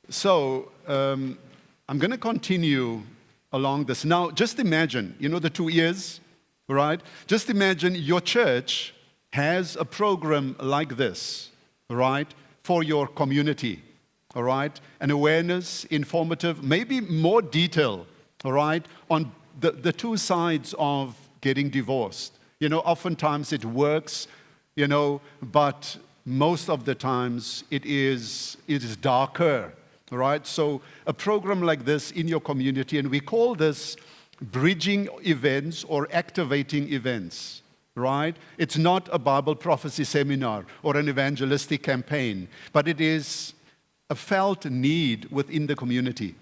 So, I'm going to continue along this. Now, just imagine, the 2 years, right? Just imagine your church has a program like this, right, for your community, all right? An awareness, informative, maybe more detail, all right, on the two sides of getting divorced. Oftentimes it works, but most of the times it is darker. All right, so a program like this in your community, and we call this bridging events or activating events, right? It's not a Bible prophecy seminar or an evangelistic campaign, but it is a felt need within the community.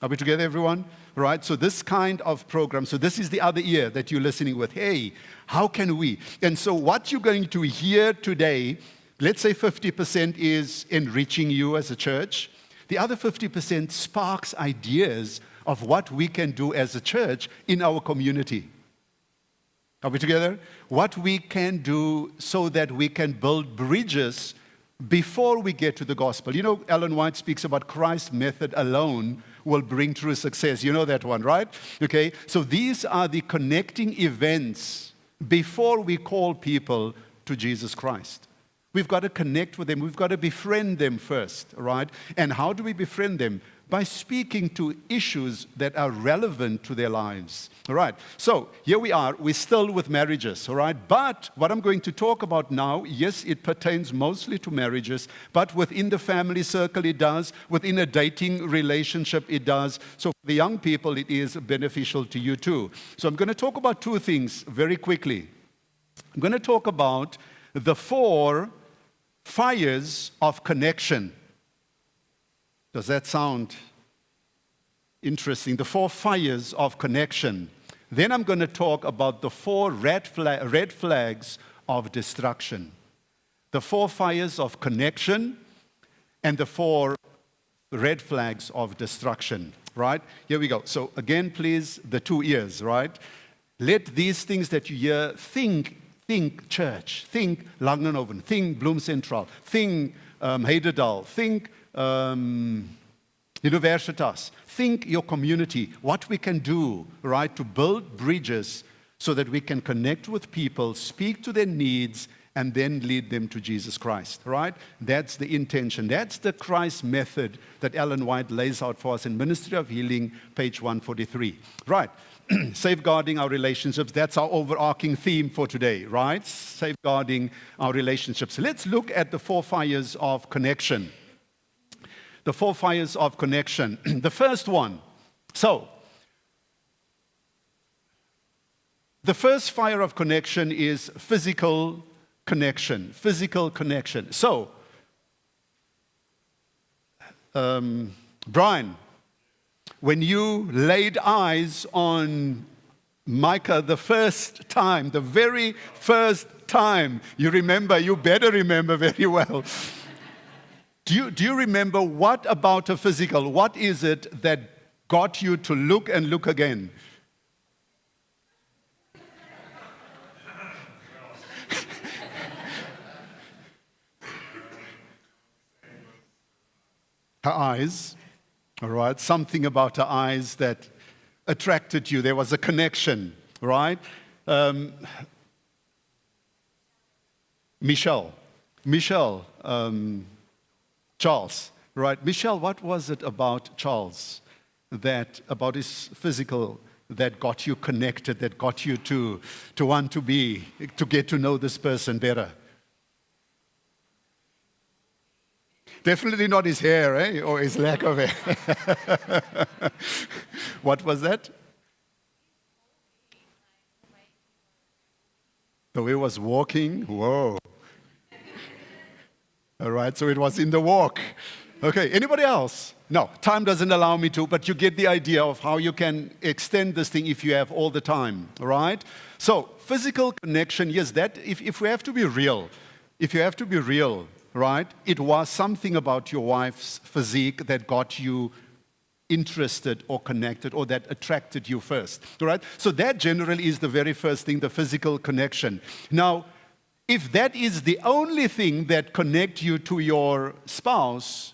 Are we together, everyone? Right, so this kind of program, so this is the other ear that you're listening with. Hey, how can we? And so what you're going to hear today, let's say 50% is enriching you as a church. The other 50% sparks ideas of what we can do as a church in our community. Are we together? What we can do so that we can build bridges before we get to the gospel. Ellen White speaks about Christ's method alone will bring true success. You know that one, right? Okay, so these are the connecting events before we call people to Jesus Christ. We've got to connect with them. We've got to befriend them first, right? And how do we befriend them? By speaking to issues that are relevant to their lives, all right? So here we are. We're still with marriages, all right? But what I'm going to talk about now, yes, it pertains mostly to marriages, but within the family circle it does. Within a dating relationship it does. So for the young people, it is beneficial to you too. So I'm going to talk about two things very quickly. I'm going to talk about the 4 fires of connection. Does that sound interesting? The 4 fires of connection. Then I'm going to talk about the 4 red flags of destruction. The 4 fires of connection and the 4 red flags of destruction. Right? Here we go. So again, please, the 2 ears, right? Let these things that you hear, think church, think Langenhoven, think Bloem Central, think Heidedal, think Universitas, think your community, what we can do, right, to build bridges so that we can connect with people, speak to their needs, and then lead them to Jesus Christ, right? That's the intention. That's the Christ method that Ellen White lays out for us in Ministry of Healing, page 143. Right. Safeguarding our relationships, that's our overarching theme for today, right? Safeguarding our relationships. Let's look at the 4 fires of connection. The 4 fires of connection. The first one. So, the first fire of connection is physical connection. Physical connection. So, Brian, when you laid eyes on Micah the first time, the very first time, you better remember very well. Do you remember what about a physical? What is it that got you to look and look again? Her eyes. All right, something about her eyes that attracted you. There was a connection, right? Michelle, Charles, right? Michelle, what was it about Charles, about his physical, that got you connected, that got you to want to get to know this person better? Definitely not his hair, or his lack of hair. What was that? The way he was walking. Whoa. All right, so it was in the walk. Okay, anybody else? No, time doesn't allow me to, but you get the idea of how you can extend this thing if you have all the time, all right? So, physical connection, yes, that, if we have to be real, right? It was something about your wife's physique that got you interested or connected or that attracted you first, right? So that generally is the very first thing, the physical connection. Now, if that is the only thing that connects you to your spouse,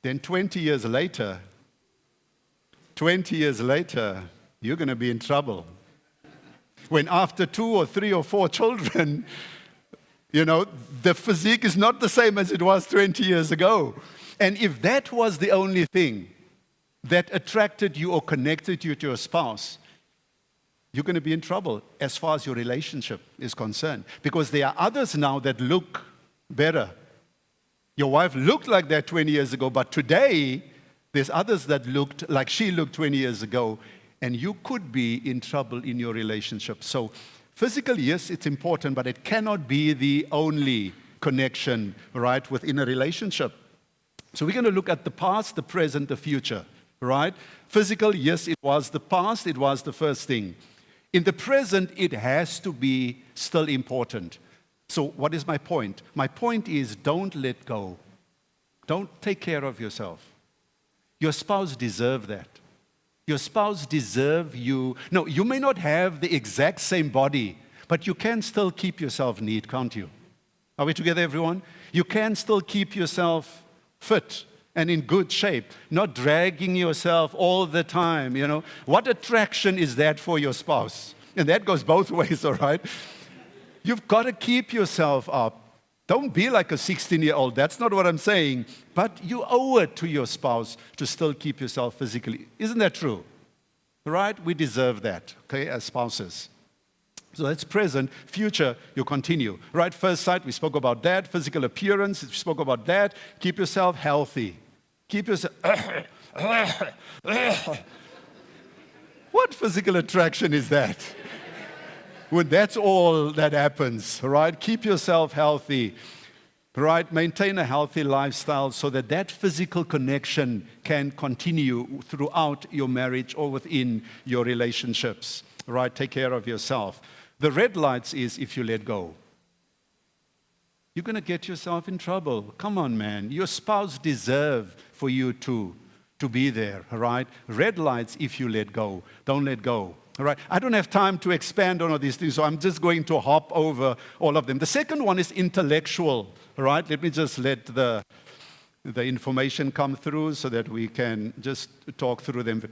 then 20 years later, you're going to be in trouble. When after 2 or 3 or 4 children, the physique is not the same as it was 20 years ago. And if that was the only thing that attracted you or connected you to your spouse, you're going to be in trouble as far as your relationship is concerned. Because there are others now that look better. Your wife looked like that 20 years ago, but today, there's others that looked like she looked 20 years ago, and you could be in trouble in your relationship. So, physical, yes, it's important, but it cannot be the only connection, right, within a relationship. So we're going to look at the past, the present, the future, right? Physical, yes, it was the past, it was the first thing. In the present, it has to be still important. So what is my point? My point is, don't let go. Don't take care of yourself. Your spouse deserves that. Your spouse deserves you. No, you may not have the exact same body, but you can still keep yourself neat, can't you? Are we together, everyone? You can still keep yourself fit and in good shape, not dragging yourself all the time, What attraction is that for your spouse? And that goes both ways, all right? You've got to keep yourself up. Don't be like a 16-year-old. That's not what I'm saying. But you owe it to your spouse to still keep yourself physically. Isn't that true? Right? We deserve that, okay, as spouses. So that's present. Future, you continue. Right? First sight, we spoke about that. Physical appearance, we spoke about that. Keep yourself healthy. Keep yourself... What physical attraction is that? When that's all that happens, right? Keep yourself healthy, right? Maintain a healthy lifestyle so that that physical connection can continue throughout your marriage or within your relationships, right? Take care of yourself. The red lights is if you let go. You're going to get yourself in trouble. Come on, man. Your spouse deserves for you to be there, right? Red lights if you let go. Don't let go. All right. I don't have time to expand on all these things, so I'm just going to hop over all of them. The second one is intellectual. All right. Let me just let the information come through so that we can just talk through them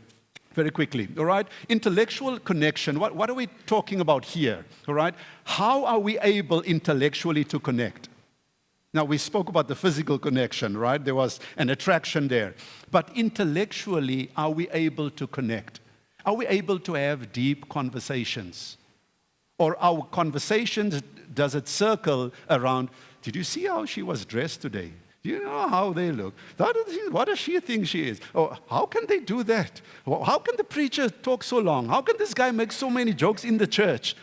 very quickly. All right. Intellectual connection. What are we talking about here? All right. How are we able intellectually to connect? Now, we spoke about the physical connection, right? There was an attraction there. But intellectually, are we able to connect? Are we able to have deep conversations? Or our conversations, does it circle around, did you see how she was dressed today? Do you know how they look? What does she think she is? Oh, how can they do that? How can the preacher talk so long? How can this guy make so many jokes in the church?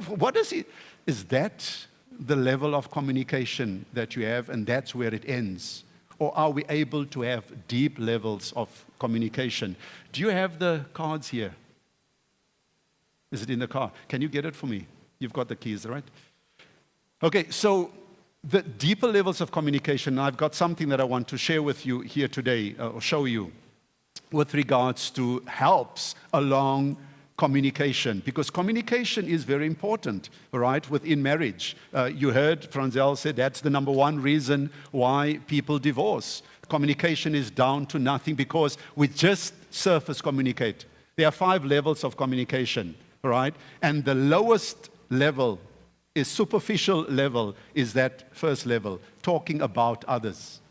What is he? Is that the level of communication that you have, and that's where it ends? Or are we able to have deep levels of communication? Do you have the cards here? Is it in the car? Can you get it for me? You've got the keys, right? Okay, so the deeper levels of communication, I've got something that I want to share with you here today, or show you, with regards to helps along communication, because communication is very important, right, within marriage. You heard Franzel say that's the number one reason why people divorce. Communication is down to nothing because we just surface communicate. There are 5 levels of communication, right? And the lowest level is superficial level, is that first level, talking about others.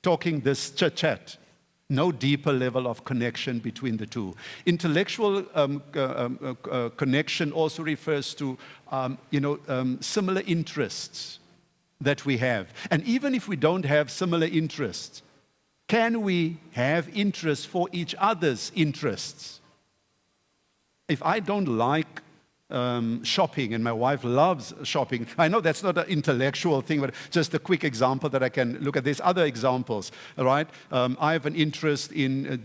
Talking this chit-chat. No deeper level of connection between the two. Intellectual connection also refers to, similar interests that we have. And even if we don't have similar interests, can we have interest for each other's interests? If I don't like shopping, and my wife loves shopping. I know that's not an intellectual thing, but just a quick example that I can look at. There's other examples, all right? I have an interest in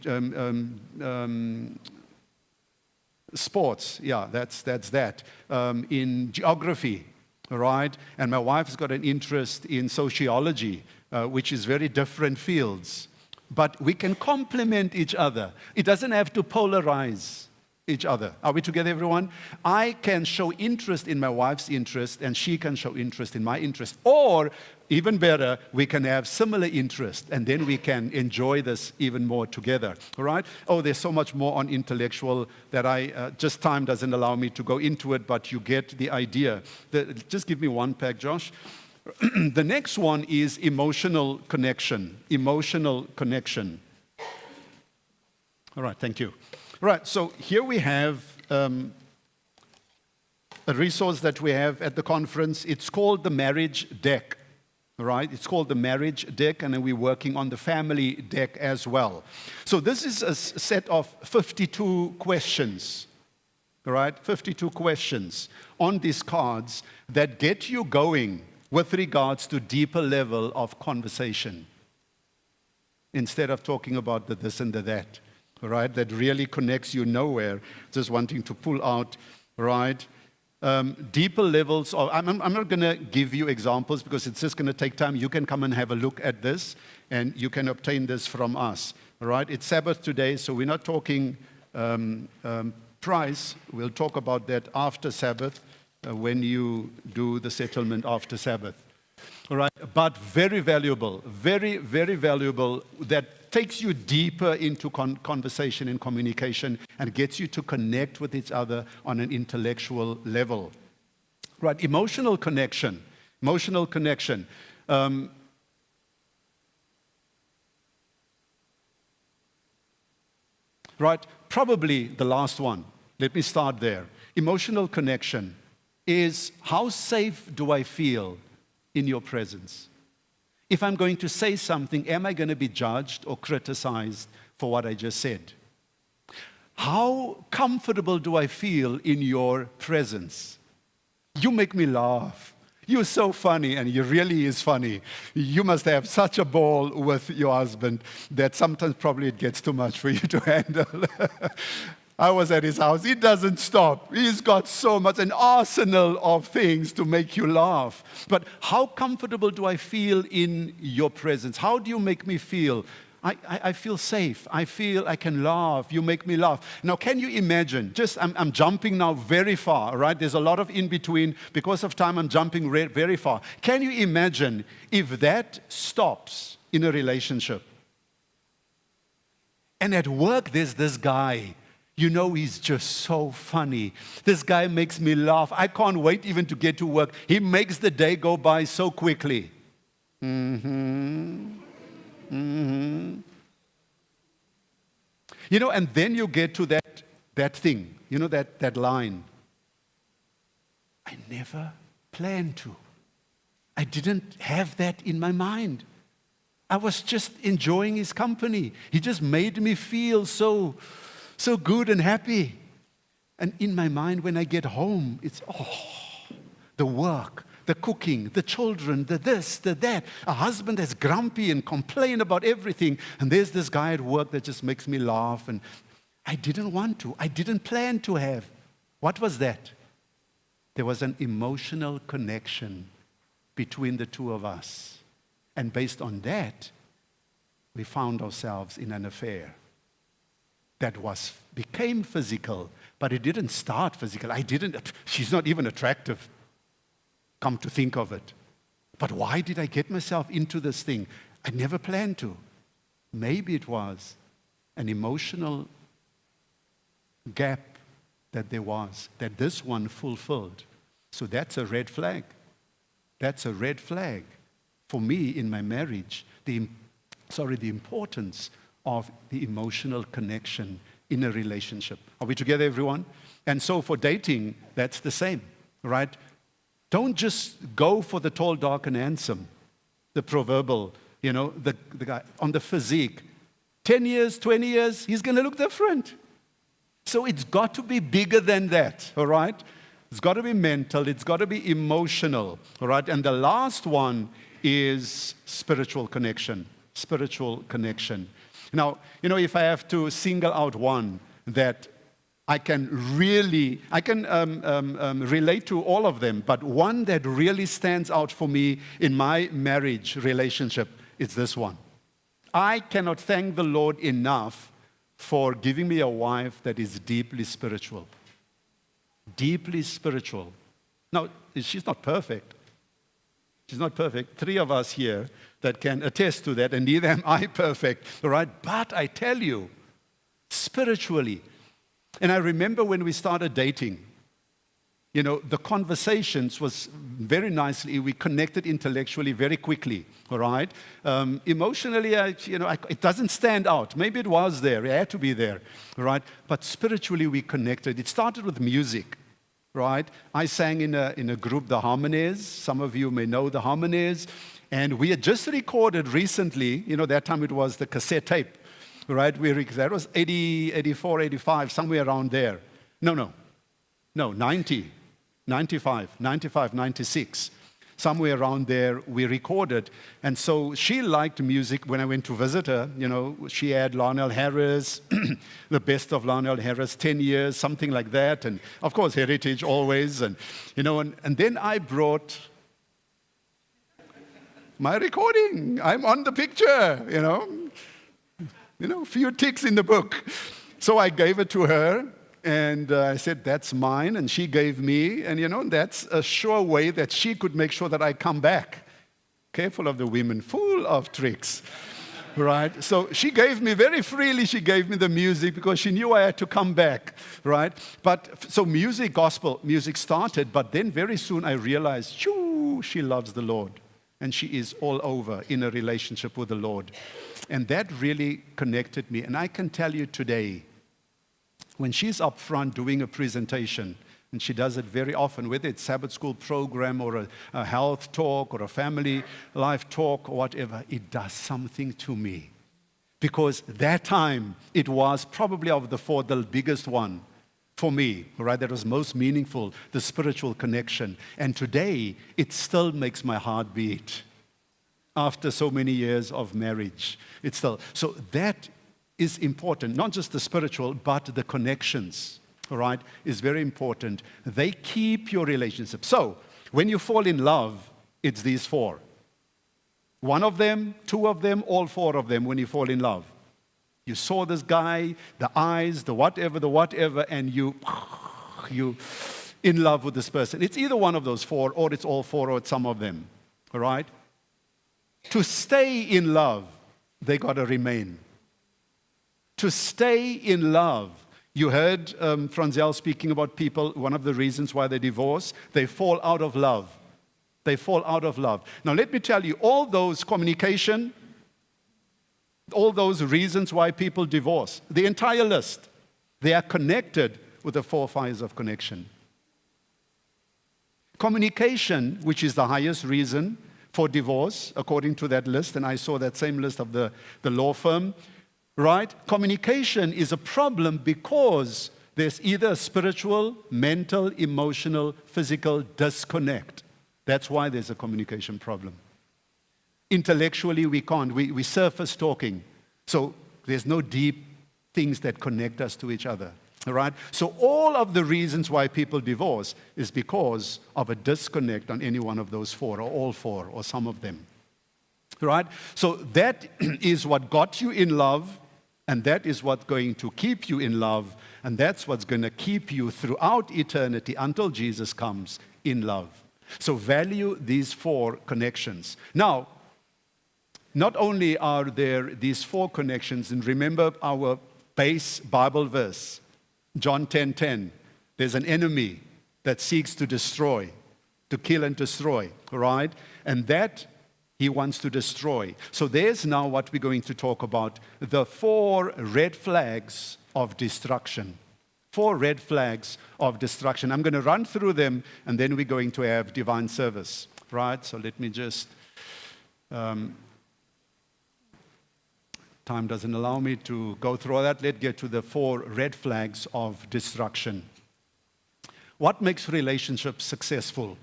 sports. Yeah, that's that. In geography, all right? And my wife's got an interest in sociology, which is very different fields. But we can complement each other. It doesn't have to polarize each other. Are we together, everyone? I can show interest in my wife's interest, and she can show interest in my interest. Or even better, we can have similar interest, and then we can enjoy this even more together, all right? Oh, there's so much more on intellectual that just time doesn't allow me to go into it, but you get the idea. Just give me one pack, Josh. The next one is emotional connection. Emotional connection. All right, thank you. All right, so here we have a resource that we have at the conference. It's called the Marriage Deck. All right, it's called the Marriage Deck, and then we're working on the Family Deck as well. So this is a set of 52 questions, all right, 52 questions on these cards that get you going with regards to deeper level of conversation, instead of talking about the this and the that, all right, that really connects you nowhere, just wanting to pull out, right? Deeper levels of, I'm not going to give you examples because it's just going to take time. You can come and have a look at this, and you can obtain this from us. All right? It's Sabbath today, so we're not talking price. We'll talk about that after Sabbath, when you do the settlement after Sabbath. All right? But very valuable, very, very valuable, that takes you deeper into conversation and communication and gets you to connect with each other on an intellectual level. Right, emotional connection. Emotional connection. Right, probably the last one. Let me start there. Emotional connection is, how safe do I feel in your presence? If I'm going to say something, am I going to be judged or criticized for what I just said? How comfortable do I feel in your presence? You make me laugh. You're so funny, and you really is funny. You must have such a ball with your husband that sometimes probably it gets too much for you to handle. I was at his house. He doesn't stop. He's got so much, an arsenal of things to make you laugh. But how comfortable do I feel in your presence? How do you make me feel? I feel safe. I feel I can laugh. You make me laugh. Now, can you imagine? I'm jumping now very far, right? There's a lot of in between. Because of time, I'm jumping very far. Can you imagine if that stops in a relationship? And at work, there's this guy. You know, he's just so funny. This guy makes me laugh. I can't wait even to get to work. He makes the day go by so quickly. You know, and then you get to that thing, you know, that line. I never planned to. I didn't have that in my mind. I was just enjoying his company. He just made me feel so good and happy. And in my mind, when I get home, it's, the work, the cooking, the children, the this, the that. A husband that's grumpy and complain about everything. And there's this guy at work that just makes me laugh. And I didn't want to. I didn't plan to have. What was that? There was an emotional connection between the two of us. And based on that, we found ourselves in an affair that became physical, but it didn't start physical. She's not even attractive, come to think of it. But why did I get myself into this thing? I never planned to. Maybe it was an emotional gap that there was, that this one fulfilled. So that's a red flag. That's a red flag for me in my marriage. The importance of the emotional connection in a relationship. Are we together, everyone? And so for dating, that's the same, right? Don't just go for the tall, dark, and handsome, the proverbial, you know, the guy on the physique. 10 years, 20 years, he's going to look different. So it's got to be bigger than that, all right? It's got to be mental. It's got to be emotional, all right? And the last one is spiritual connection. Spiritual connection. Now, you know, if I have to single out one that I can relate to all of them, but one that really stands out for me in my marriage relationship, it's this one. I cannot thank the Lord enough for giving me a wife that is deeply spiritual. Deeply spiritual. Now, she's not perfect. She's not perfect. 3 of us here that can attest to that, and neither am I perfect, all right? But I tell you, spiritually, and I remember when we started dating, the conversations was very nicely, we connected intellectually very quickly, all right? Emotionally, it doesn't stand out. Maybe it was there, it had to be there, all right? But spiritually, we connected. It started with music, right? I sang in a group, the Harmonies. Some of you may know the Harmonies. And we had just recorded recently, that time it was the cassette tape, right? That was 80, 84, 85, somewhere around there. No, 90, 95, 96. Somewhere around there we recorded. And so she liked music. When I went to visit her, she had Lionel Harris, the best of Lionel Harris, 10 years, something like that. And of course, Heritage always. And then I brought my recording. I'm on the picture, few ticks in the book. So I gave it to her, and I said, that's mine, and she gave me, and that's a sure way that she could make sure that I come back. Careful of the women, full of tricks, right? So she gave me very freely, she gave me the music because she knew I had to come back, right? But so gospel music started, but then very soon I realized, she loves the Lord. And she is all over in a relationship with the Lord. And that really connected me. And I can tell you today, when she's up front doing a presentation, and she does it very often, whether it's Sabbath school program or a health talk or a family life talk or whatever, it does something to me. Because that time, it was probably of the 4, the biggest one. For me, right, that was most meaningful, the spiritual connection. And today, it still makes my heart beat. After so many years of marriage, so that is important. Not just the spiritual, but the connections, all right, is very important. They keep your relationship. So, when you fall in love, it's these 4. 1 of them, 2 of them, all 4 of them when you fall in love. You saw this guy, the eyes, the whatever, and you in love with this person. It's either one of those 4, or it's all 4, or it's some of them. All right? To stay in love, they got to remain. To stay in love. You heard Franzel speaking about people, one of the reasons why they divorce, they fall out of love. They fall out of love. Now, let me tell you, all those communication, all those reasons why people divorce, the entire list, they are connected with the 4 fires of connection. Communication, which is the highest reason for divorce, according to that list, and I saw that same list of the law firm, right? Communication is a problem because there's either a spiritual, mental, emotional, physical disconnect. That's why there's a communication problem. Intellectually, we can't. We surface talking. So there's no deep things that connect us to each other. All right? So all of the reasons why people divorce is because of a disconnect on any one of those 4, or all 4, or some of them. All right? So that is what got you in love, and that is what's going to keep you in love, and that's what's going to keep you throughout eternity until Jesus comes in love. So value these 4 connections. Now, not only are there these 4 connections, and remember our base Bible verse, John 10:10. There's an enemy that seeks to destroy, to kill and destroy, right? And that he wants to destroy. So there's now what we're going to talk about, the 4 red flags of destruction. 4 red flags of destruction. I'm going to run through them, and then we're going to have divine service, right? So let me just... time doesn't allow me to go through all that. Let's get to the 4 red flags of destruction. What makes relationships successful?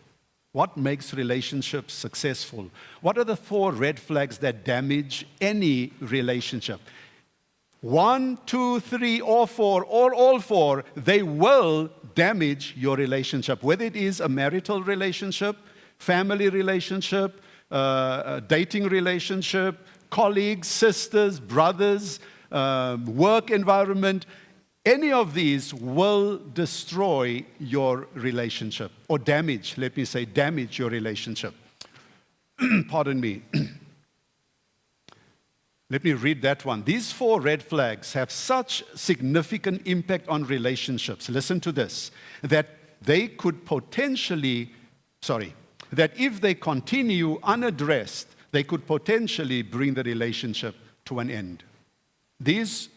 What makes relationships successful? What are the 4 red flags that damage any relationship? 1, 2, 3, or 4, or all 4, they will damage your relationship. Whether it is a marital relationship, family relationship, dating relationship, colleagues, sisters, brothers, work environment, any of these will destroy your relationship, or damage, let me say, damage your relationship. Pardon me. Let me read that one. These 4 red flags have such significant impact on relationships. Listen to this. That if they continue unaddressed, they could potentially bring the relationship to an end. These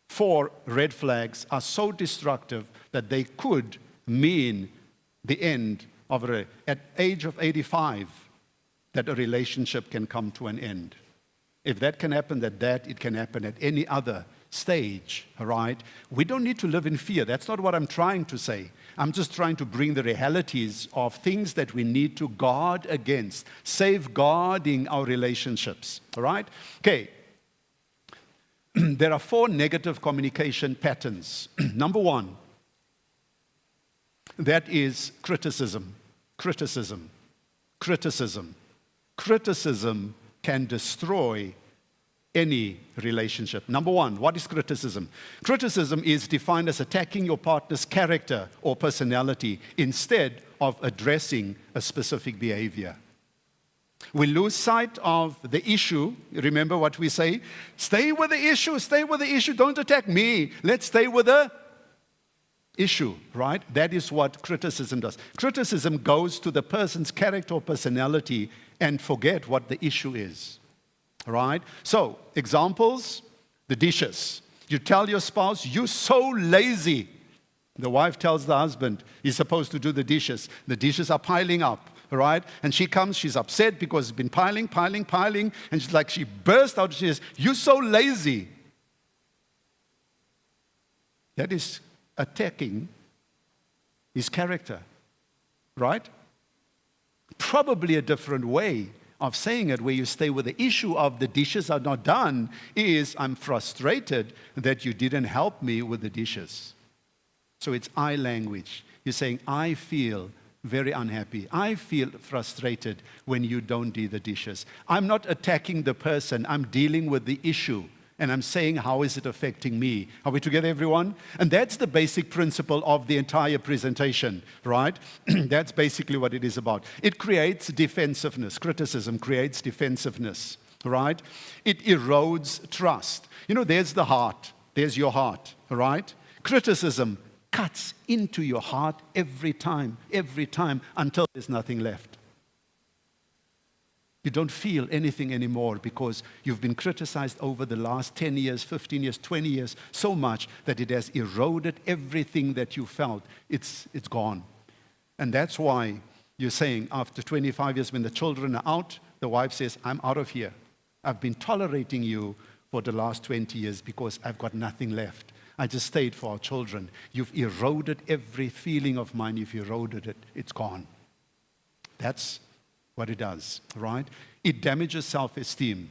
4 red flags are so destructive that they could mean the end of at age of 85, that a relationship can come to an end. If that can happen it can happen at any other stage, all right? We don't need to live in fear. That's not what I'm trying to say. I'm just trying to bring the realities of things that we need to guard against, safeguarding our relationships, all right? Okay. There are 4 negative communication patterns. Number 1, that is criticism. Criticism can destroy any relationship. Number 1, what is criticism? Criticism is defined as attacking your partner's character or personality instead of addressing a specific behavior. We lose sight of the issue. Remember what we say? Stay with the issue, don't attack me. Let's stay with the issue, right? That is what criticism does. Criticism goes to the person's character or personality and forget what the issue is, right? So, examples, the dishes. You tell your spouse, you're so lazy. The wife tells the husband, he's supposed to do the dishes. The dishes are piling up, right? And she comes, she's upset because it's been piling, and she's like, she burst out, she says, you're so lazy. That is attacking his character, right? Probably a different way of saying it, where you stay with the issue of the dishes are not done, is I'm frustrated that you didn't help me with the dishes. So it's I language. You're saying, I feel very unhappy. I feel frustrated when you don't do the dishes. I'm not attacking the person. I'm dealing with the issue. And I'm saying, how is it affecting me? Are we together, everyone? And that's the basic principle of the entire presentation, right? That's basically what it is about. It creates defensiveness. Criticism creates defensiveness, right? It erodes trust. You know, there's the heart. There's your heart, right? Criticism cuts into your heart every time, until there's nothing left. You don't feel anything anymore because you've been criticized over the last 10 years, 15 years, 20 years, so much that it has eroded everything that you felt. It's gone. And that's why you're saying after 25 years when the children are out, the wife says, I'm out of here. I've been tolerating you for the last 20 years because I've got nothing left. I just stayed for our children. You've eroded every feeling of mine. You've eroded it. It's gone. That's what it does, right? It damages self-esteem.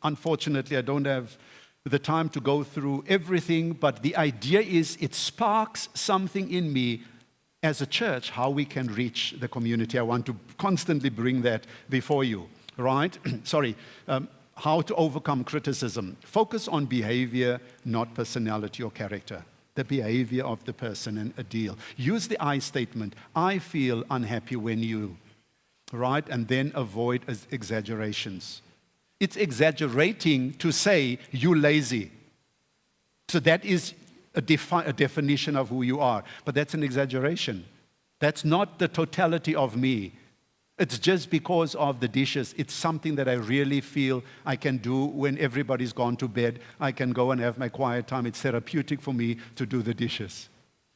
Unfortunately, I don't have the time to go through everything, but the idea is it sparks something in me as a church, how we can reach the community. I want to constantly bring that before you, right? How to overcome criticism. Focus on behavior, not personality or character. The behavior of the person and a deal. Use the I statement. I feel unhappy when you, right? And then avoid exaggerations. It's exaggerating to say you're lazy. So that is a definition of who you are. But that's an exaggeration. That's not the totality of me. It's just because of the dishes. It's something that I really feel I can do when everybody's gone to bed. I can go and have my quiet time. It's therapeutic for me to do the dishes.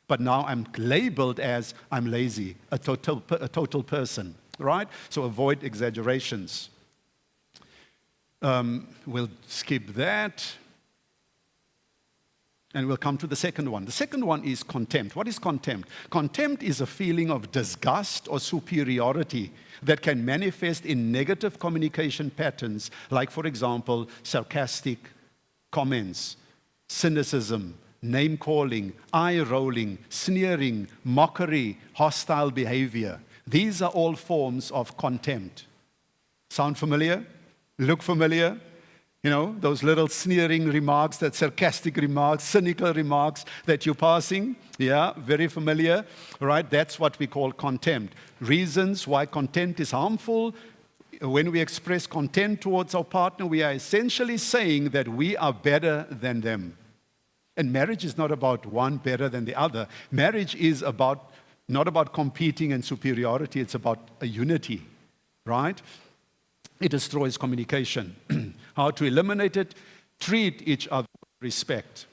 But now I'm labeled as I'm lazy, a total person, right? So avoid exaggerations. We'll skip that. And we'll come to the second one. The second one is contempt. What is contempt? Contempt is a feeling of disgust or superiority that can manifest in negative communication patterns, like, for example, sarcastic comments, cynicism, name-calling, eye-rolling, sneering, mockery, hostile behavior. These are all forms of contempt. Sound familiar? Look familiar? You know, those little sneering remarks, that sarcastic remarks, cynical remarks that you're passing. Yeah, very familiar, right? That's what we call contempt. Reasons why contempt is harmful. When we express contempt towards our partner, we are essentially saying that we are better than them. And marriage is not about one better than the other. Marriage is not about competing and superiority. It's about a unity, right? It destroys communication. How to eliminate it? Treat each other with respect.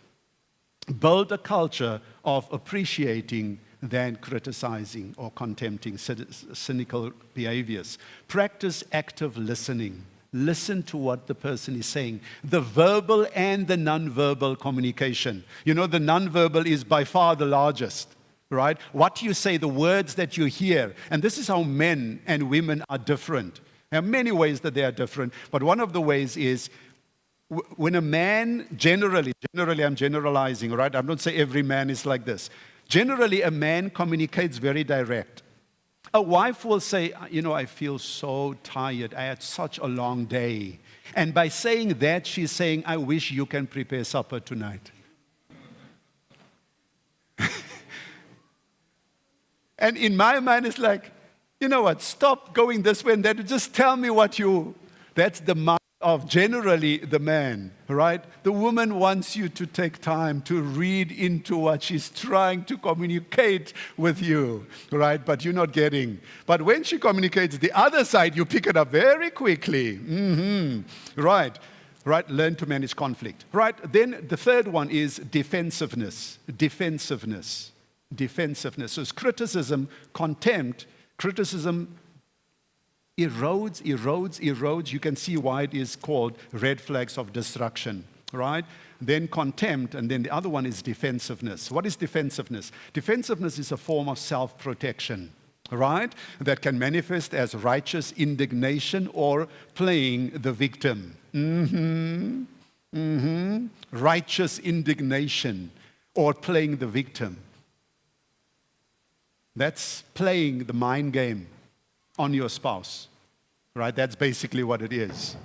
Build a culture of appreciating than criticizing or contempting cynical behaviors. Practice active listening. Listen to what the person is saying. The verbal and the non-verbal communication. You know, the non-verbal is by far the largest, right? What you say, the words that you hear. And this is how men and women are different. There are many ways that they are different, but one of the ways is when a man generally I'm generalizing, right? I'm not saying every man is like this. Generally, a man communicates very direct. A wife will say, you know, I feel so tired. I had such a long day. And by saying that, she's saying, I wish you can prepare supper tonight. And in my mind, it's like, you know what, stop going this way and that. Just tell me what that's the mind of generally the man, right? The woman wants you to take time to read into what she's trying to communicate with you, right? But you're not getting. But when she communicates the other side, you pick it up very quickly. Right. Learn to manage conflict. Right. Then the third one is defensiveness. Defensiveness. So it's criticism, contempt. Criticism erodes. You can see why it is called red flags of destruction, right? Then contempt, and then the other one is defensiveness. What is defensiveness? Defensiveness is a form of self-protection, right? That can manifest as righteous indignation or playing the victim. Righteous indignation or playing the victim. That's playing the mind game on your spouse, right? That's basically what it is.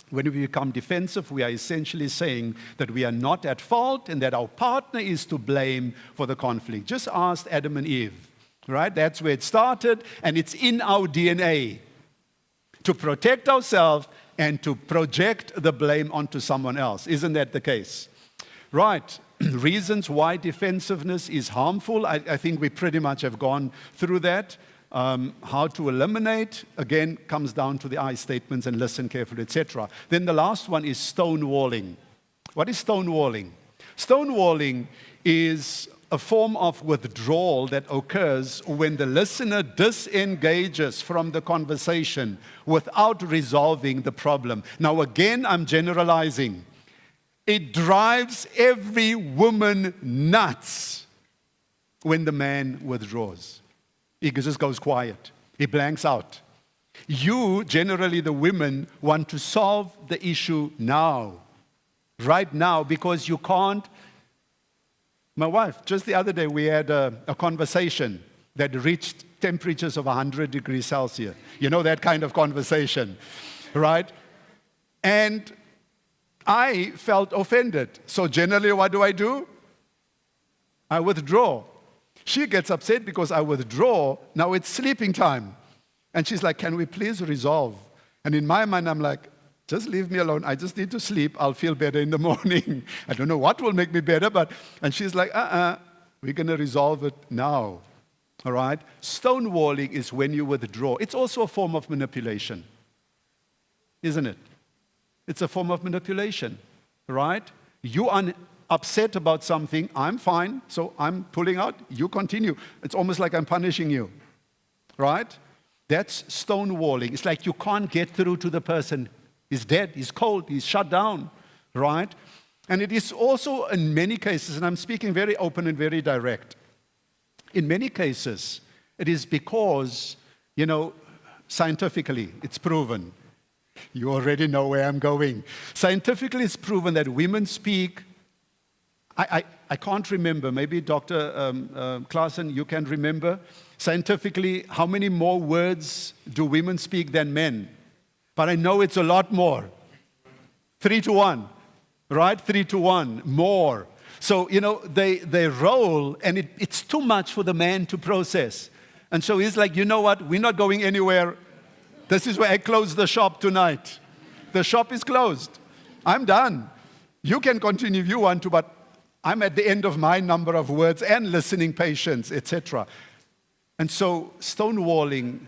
When we become defensive, we are essentially saying that we are not at fault and that our partner is to blame for the conflict. Just ask Adam and Eve, right? That's where it started, and it's in our DNA to protect ourselves and to project the blame onto someone else. Isn't that the case? Right. Reasons why defensiveness is harmful. I think we pretty much have gone through that. How to eliminate, again, comes down to the I statements and listen carefully, etc. Then the last one is stonewalling. What is stonewalling? Stonewalling is a form of withdrawal that occurs when the listener disengages from the conversation without resolving the problem. Now, again, I'm generalizing. It drives every woman nuts when the man withdraws. He just goes quiet. He blanks out. You, generally the women, want to solve the issue now, right now, because you can't. My wife, just the other day, we had a conversation that reached temperatures of 100 degrees Celsius. You know, that kind of conversation, right? And I felt offended. So generally, what do? I withdraw. She gets upset because I withdraw. Now it's sleeping time. And she's like, can we please resolve? And in my mind, I'm like, just leave me alone. I just need to sleep. I'll feel better in the morning. I don't know what will make me better, and she's like, we're going to resolve it now. All right? Stonewalling is when you withdraw. It's also a form of manipulation, isn't it? It's a form of manipulation, right? You are upset about something. I'm fine, so I'm pulling out. You continue. It's almost like I'm punishing you, right? That's stonewalling. It's like you can't get through to the person. He's dead. He's cold. He's shut down, right? And it is also in many cases, and I'm speaking very open and very direct. In many cases, it is because, scientifically, it's proven. You already know where I'm going. Scientifically, it's proven that women speak. I can't remember. Maybe Dr. Klaasen, you can remember. Scientifically, how many more words do women speak than men? But I know it's a lot more. 3-1, right? 3-1, more. So, they roll, and it's too much for the man to process. And so he's like, you know what? We're not going anywhere. This is where I close the shop tonight. The shop is closed. I'm done. You can continue if you want to, but I'm at the end of my number of words and listening patience, etc. And so stonewalling,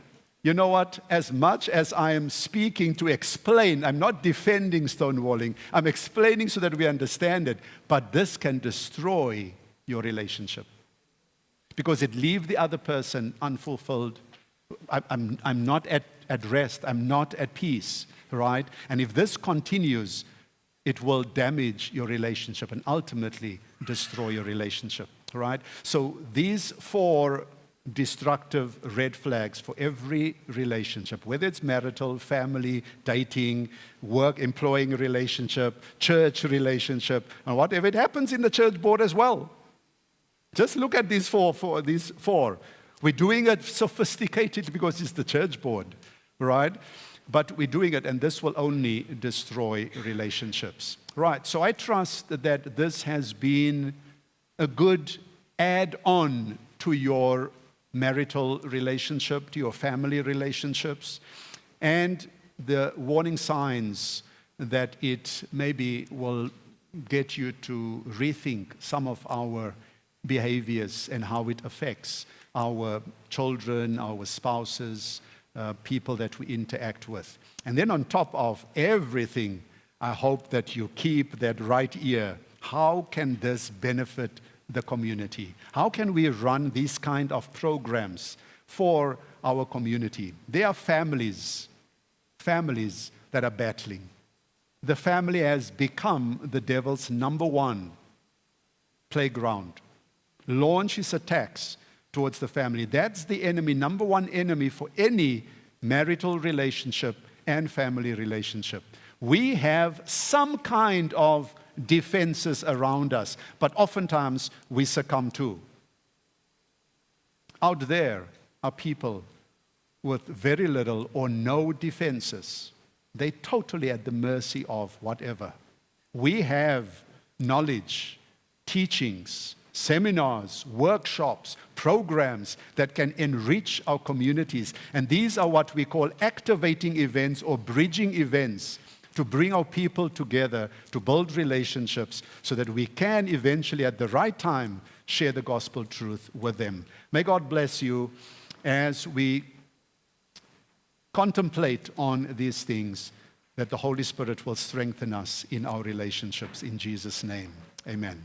you know what? As much as I am speaking to explain, I'm not defending stonewalling. I'm explaining so that we understand it. But this can destroy your relationship because it leaves the other person unfulfilled. I'm not at rest. I'm not at peace, right? And if this continues, it will damage your relationship and ultimately destroy your relationship, right? So these 4 destructive red flags for every relationship, whether it's marital, family, dating, work, employing relationship, church relationship, and whatever. It happens in the church board as well. Just look at these four. We're doing it sophisticated because it's the church board, right? But we're doing it, and this will only destroy relationships. Right, so I trust that this has been a good add-on to your marital relationship, to your family relationships, and the warning signs that it maybe will get you to rethink some of our behaviors and how it affects our children, our spouses, people that we interact with. And then on top of everything, I hope that you keep that right ear. How can this benefit the community? How can we run these kind of programs for our community? There are families that are battling. The family has become the devil's number 1 playground. Launches attacks towards the family. That's the enemy, number 1 enemy for any marital relationship and family relationship. We have some kind of defenses around us, but oftentimes we succumb to. Out there are people with very little or no defenses. They're totally at the mercy of whatever. We have knowledge, teachings, seminars, workshops, programs that can enrich our communities. And these are what we call activating events or bridging events to bring our people together, to build relationships so that we can eventually at the right time share the gospel truth with them. May God bless you as we contemplate on these things, that the Holy Spirit will strengthen us in our relationships. In Jesus' name, amen.